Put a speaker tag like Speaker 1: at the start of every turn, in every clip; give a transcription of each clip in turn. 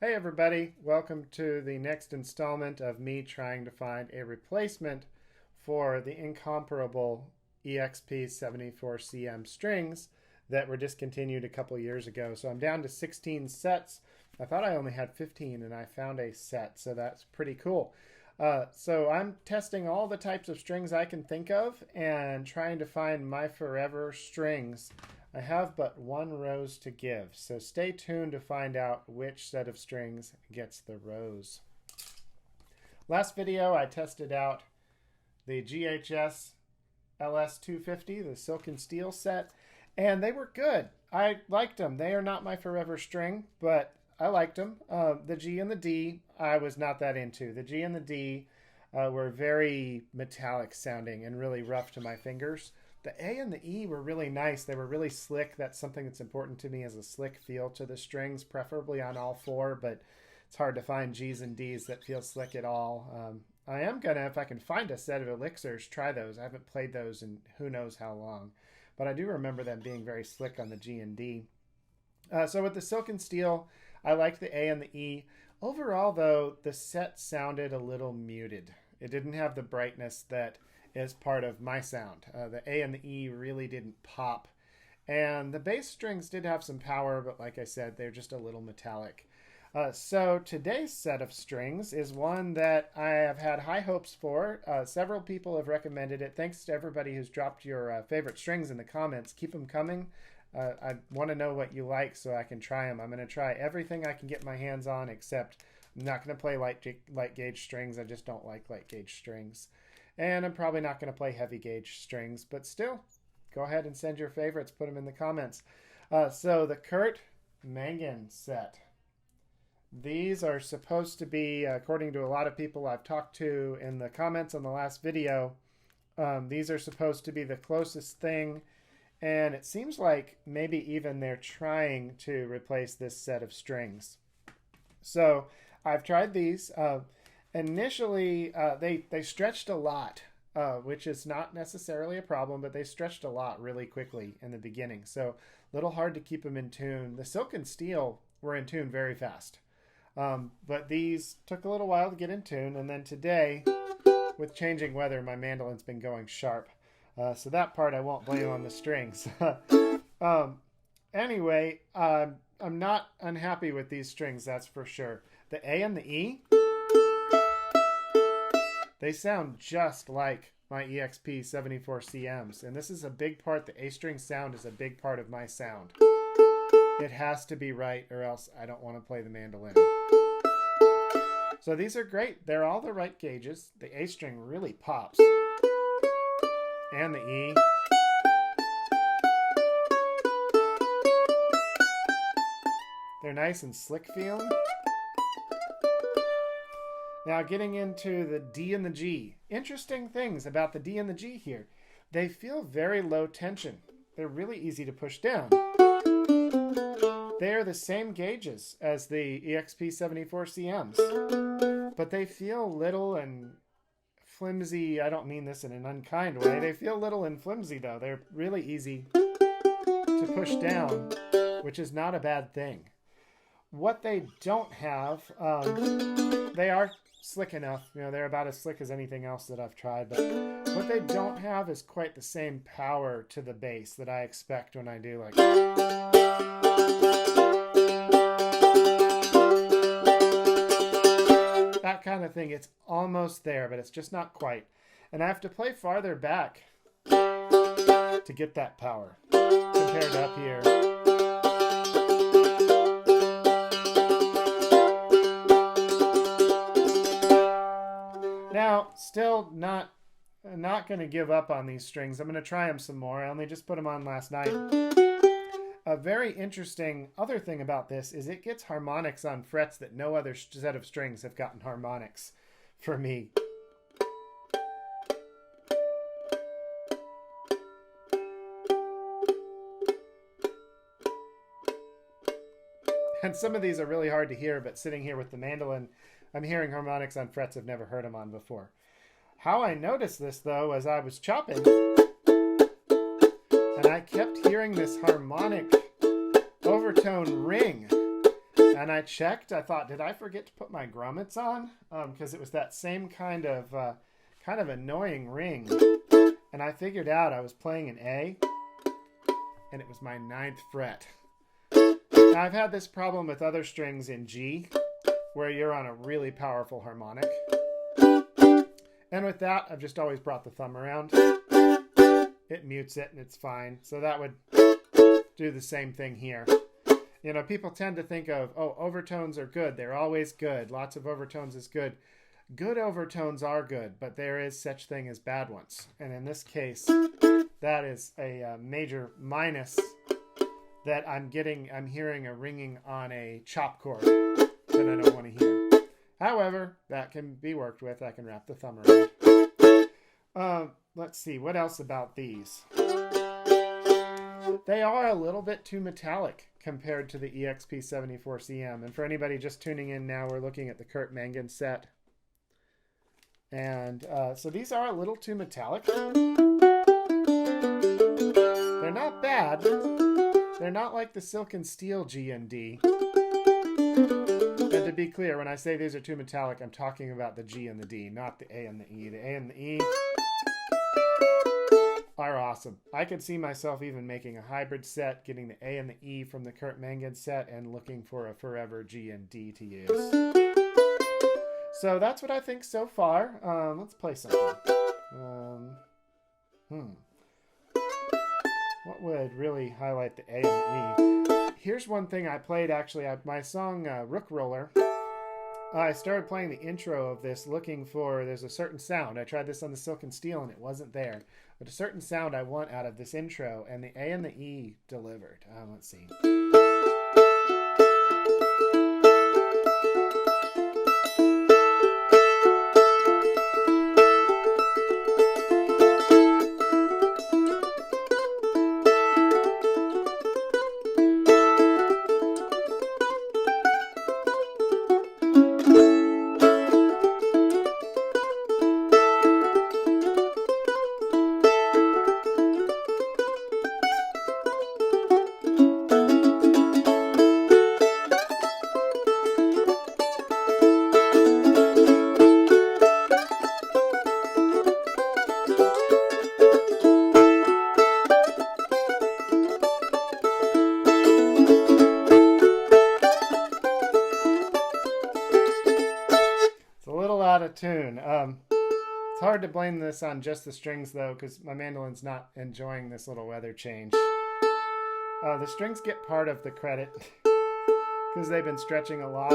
Speaker 1: Hey everybody, welcome to the next installment of me trying to find a replacement for the incomparable 𝘀𝐴𝐴74CM strings that were discontinued a couple years ago. So I'm down to 16 sets. I thought I only had 15 and I found a set, so that's pretty cool. So I'm testing all the types of strings I can think of and trying to find my forever strings. I have but one rose to give, so stay tuned to find out which set of strings gets the rose. Last video I tested out the GHS LS250, the silken steel set, and they were good. I liked them. They are not my forever string, but I liked them. The G and the D I was not that into. The G and the D were very metallic sounding and really rough to my fingers. The A and the E were really nice. They were really slick. That's something that's important to me, is a slick feel to the strings, preferably on all four, but it's hard to find G's and D's that feel slick at all. I am gonna, if I can find a set of 𝘀𝐴𝐴𝐿 try those. I haven't played those in who knows how long, but I do remember them being very slick on the G and D. So with the silken steel, I liked the A and the E. Overall, though, the set sounded a little muted. It didn't have the brightness that is part of my sound. The A and the E really didn't pop. And the bass strings did have some power, but like I said, they're just a little metallic. So today's set of strings is one that I have had high hopes for. Several people have recommended it. Thanks to everybody who's dropped your favorite strings in the comments. Keep them coming. I want to know what you like so I can try them. I'm going to try everything I can get my hands on, except I'm not going to play light gauge strings. I just don't like light gauge strings. And I'm probably not going to play heavy gauge strings, but still, go ahead and send your favorites. Put them in the comments. So the Curt Mangan set. These are supposed to be, according to a lot of people I've talked to in the comments on the last video, these are supposed to be the closest thing. And it seems like maybe even they're trying to replace this set of strings. So I've tried these. Initially, they stretched a lot, which is not necessarily a problem, but they stretched a lot really quickly in the beginning. So a little hard to keep them in tune. The silken steel were in tune very fast. But these took a little while to get in tune. And then today, with changing weather, my mandolin's been going sharp. So that part I won't blame on the strings. Anyway, I'm not unhappy with these strings, that's for sure. The A and the E, they sound just like my 𝘀𝐴𝐴74CMs. And this is a big part. The A string sound is a big part of my sound. It has to be right or else I don't want to play the mandolin. So these are great. They're all the right gauges. The A string really pops. And the E. They're nice and slick feeling. Now getting into the D and the G. Interesting things about the D and the G here. They feel very low tension. They're really easy to push down. They are the same gauges as the 𝘀𝐴A𝐴74CMs, but they feel little and flimsy. I don't mean this in an unkind way. They feel little and flimsy though. They're really easy to push down, which is not a bad thing. What they don't have, they are slick enough. You know, they're about as slick as anything else that I've tried, but what they don't have is quite the same power to the bass that I expect when I do like that kind of thing. It's almost there, but it's just not quite. And I have to play farther back to get that power compared to up here. Now, still not going to give up on these strings. I'm going to try them some more. I only just put them on last night. A very interesting other thing about this is it gets harmonics on frets that no other set of strings have gotten harmonics for me. And some of these are really hard to hear, but sitting here with the mandolin, I'm hearing harmonics on frets I've never heard them on before. How I noticed this, though, as I was chopping, and I kept hearing this harmonic overtone ring. And I checked. I thought, did I forget to put my grommets on? Because it was that same kind of annoying ring. And I figured out I was playing an A, and it was my 9th fret. Now, I've had this problem with other strings in G, where you're on a really powerful harmonic. And with that, I've just always brought the thumb around. It mutes it, and it's fine. So that would do the same thing here. You know, people tend to think of, oh, overtones are good. They're always good. Lots of overtones is good. Good overtones are good, but there is such thing as bad ones. And in this case, that is a major minus that I'm hearing a ringing on a chop chord that I don't want to hear. However, that can be worked with. I can wrap the thumb around. Let's see, what else about these? They are a little bit too metallic compared to the EXP74CM. And for anybody just tuning in now, we're looking at the Curt Mangan set. And so these are a little too metallic. They're not bad. They're not like the silken steel G and D. And to be clear, when I say these are too metallic, I'm talking about the G and the D, not the A and the E. The A and the E are awesome. I could see myself even making a hybrid set, getting the A and the E from the Curt Mangan set, and looking for a forever G and D to use. So that's what I think so far. Let's play something. What would really highlight the A and the E? Here's one thing I played, actually. My song, Rook Roller, I started playing the intro of this looking for, there's a certain sound. I tried this on the silken steel and it wasn't there. But a certain sound I want out of this intro, and the A and the E delivered. Let's see. Out of tune. It's hard to blame this on just the strings though, because my mandolin's not enjoying this little weather change. The strings get part of the credit because they've been stretching a lot.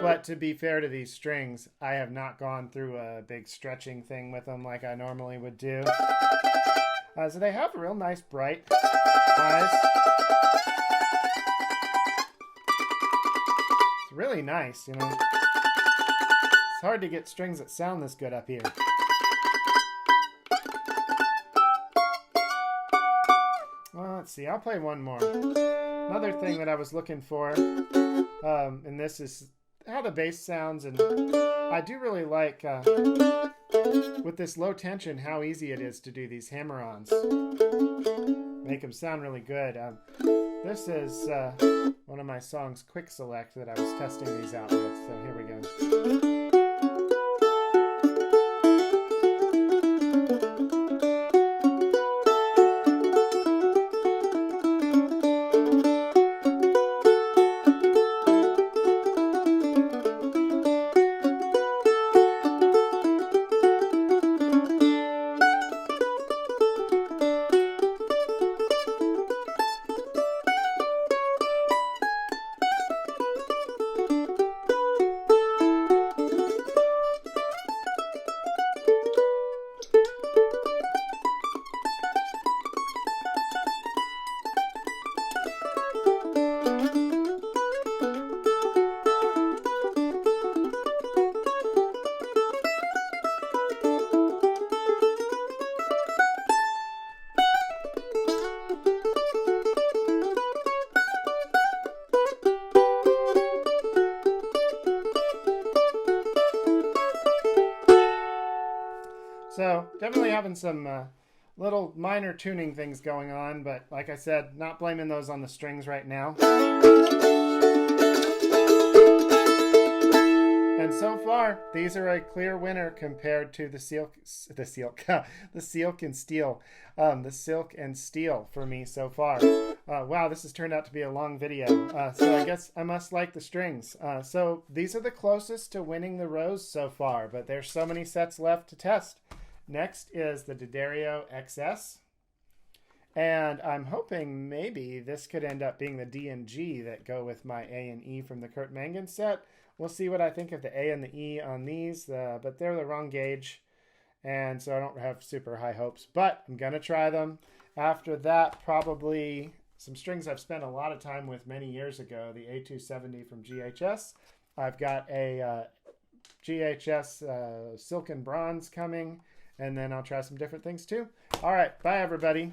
Speaker 1: But to be fair to these strings, I have not gone through a big stretching thing with them like I normally would do. So they have real nice bright eyes. It's really nice, you know. It's hard to get strings that sound this good up here. Well, let's see. I'll play one more. Another thing that I was looking for, and this is how the bass sounds, and I do really like, with this low tension, how easy it is to do these hammer-ons. Make them sound really good. This is one of my songs, Quick Select, that I was testing these out with, so here we go. So definitely having some little minor tuning things going on, but like I said, not blaming those on the strings right now. And so far, these are a clear winner compared to the silk and steel, the silk and steel for me so far. Wow, this has turned out to be a long video. So I guess I must like the strings. So these are the closest to winning the rose so far, but there's so many sets left to test. Next is the D'Addario XS. And I'm hoping maybe this could end up being the D and G that go with my A and E from the Curt Mangan set. We'll see what I think of the A and the E on these, but they're the wrong gauge, and so I don't have super high hopes, but I'm going to try them. After that, probably some strings I've spent a lot of time with many years ago, the A270 from GHS. I've got a GHS silken bronze coming, and then I'll try some different things too. All right, bye everybody.